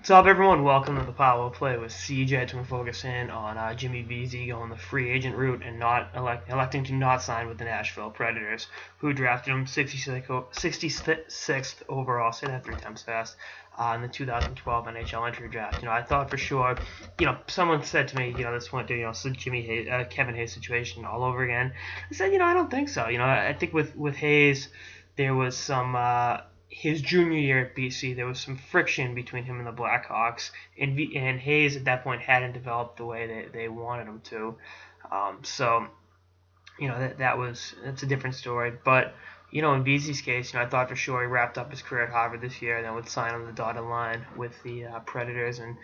What's up, everyone? Welcome to the Power Play with CJ. To focus in on Jimmy Vesey going the free agent route and not electing to not sign with the Nashville Predators, who drafted him 66th overall. Say that three times fast. In the 2012 NHL entry draft. I thought for sure. Someone said to me, this went to Kevin Hayes situation all over again. I said, I don't think so. I think with Hayes, there was some. His junior year at BC, there was some friction between him and the Blackhawks, and Hayes at that point hadn't developed the way they wanted him to. So that's a different story. But in BZ's case, I thought for sure he wrapped up his career at Harvard this year, and then would sign on the dotted line with the Predators, and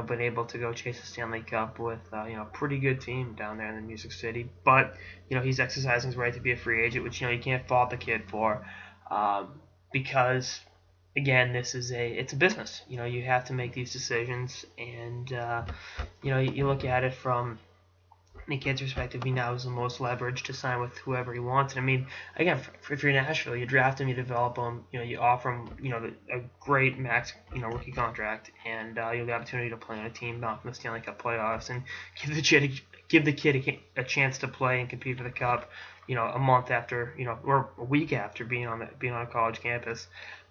been able to go chase the Stanley Cup with a pretty good team down there in the Music City. But he's exercising his right to be a free agent, which you can't fault the kid for. Because again, it's a business. You have to make these decisions, and you look at it from the kid's perspective. He now has the most leverage to sign with whoever he wants. And I mean, again, if you're Nashville, you draft him, you develop him, you offer him, a great max, rookie contract, and you have the opportunity to play on a team bound from the Stanley Cup playoffs, and give the kid a chance to play and compete for the cup. A month after, or a week after being on a college campus.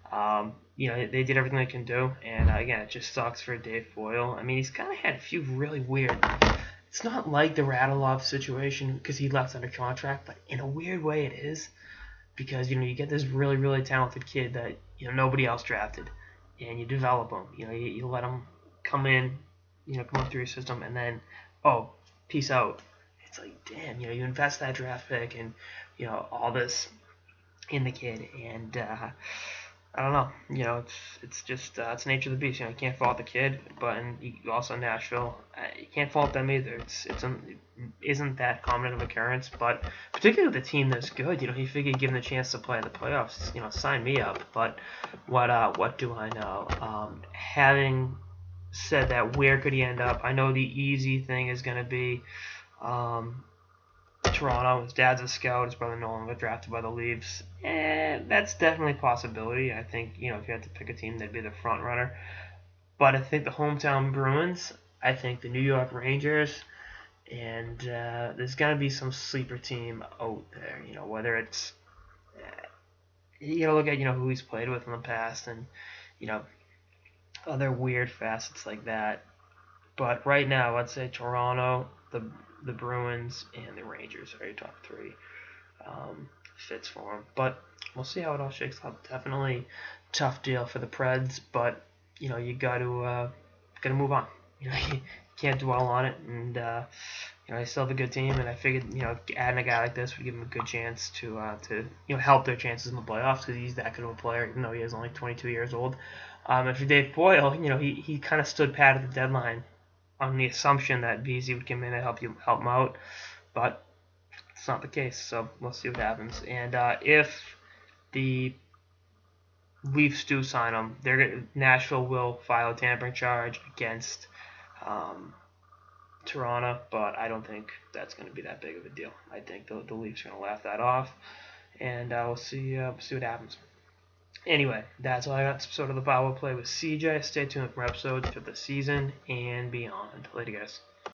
They did everything they can do, and again, it just sucks for Dave Boyle. I mean, he's kind of had a few really weird. It's not like the Radulov situation because he left under contract, but in a weird way it is because you get this really really talented kid that nobody else drafted, and you develop him. You let him come in, come up through your system, and then peace out. It's like damn, you invest that draft pick and all this in the kid, and I don't know. It's just it's the nature of the beast. You can't fault the kid, but also Nashville, you can't fault them either. It isn't that common of an occurrence, but particularly with a team that's good, he figured give him the chance to play in the playoffs. Sign me up. But what do I know? Having said that, where could he end up? I know the easy thing is going to be. Toronto. His dad's a scout. His brother Nolan got drafted by the Leafs. And that's definitely a possibility. I think, if you had to pick a team, they'd be the front runner. But I think the hometown Bruins, I think the New York Rangers, and there's going to be some sleeper team out there. Whether it's, you got to look at, who he's played with in the past and, other weird facets like that. But right now, I'd say Toronto, the Bruins, and the Rangers are your top three. Fits for them. But we'll see how it all shakes out. Definitely tough deal for the Preds, but you got to move on. You can't dwell on it, and they still have a good team, and I figured adding a guy like this would give him a good chance to help their chances in the playoffs because he's that good of a player, even though he is only 22 years old. And for Dave Boyle, he kind of stood pat at the deadline on the assumption that Vesey would come in and help him out, but it's not the case. So we'll see what happens. And if the Leafs do sign him, Nashville will file a tampering charge against Toronto, but I don't think that's going to be that big of a deal. I think the Leafs are going to laugh that off, and we'll see what happens. Anyway, that's all I got. Sort of the power play with CJ. Stay tuned for episodes for the season and beyond. Later, guys.